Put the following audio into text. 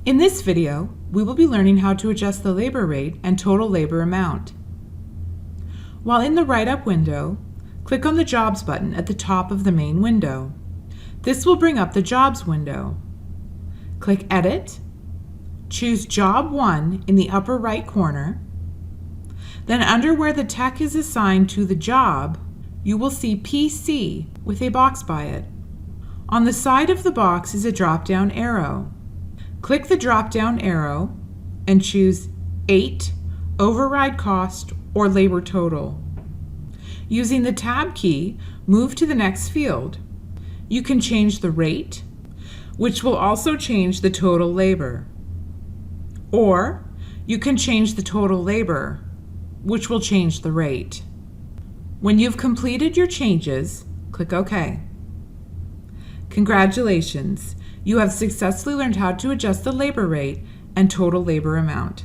In this video, we will be learning how to adjust the labor rate and total labor amount. While in the write-up window, click on the Jobs button at the top of the main window. This will bring up the Jobs window. Click Edit, choose Job 1 in the upper right corner. Then under where the tech is assigned to the job, you will see PC with a box by it. On the side of the box is a drop-down arrow. Click the drop-down arrow and choose 8, Override Cost or Labor Total. Using the Tab key, move to the next field. You can change the rate, which will also change the total labor. Or you can change the total labor, which will change the rate. When you've completed your changes, click OK. Congratulations! You have successfully learned how to adjust the labor rate and total labor amount.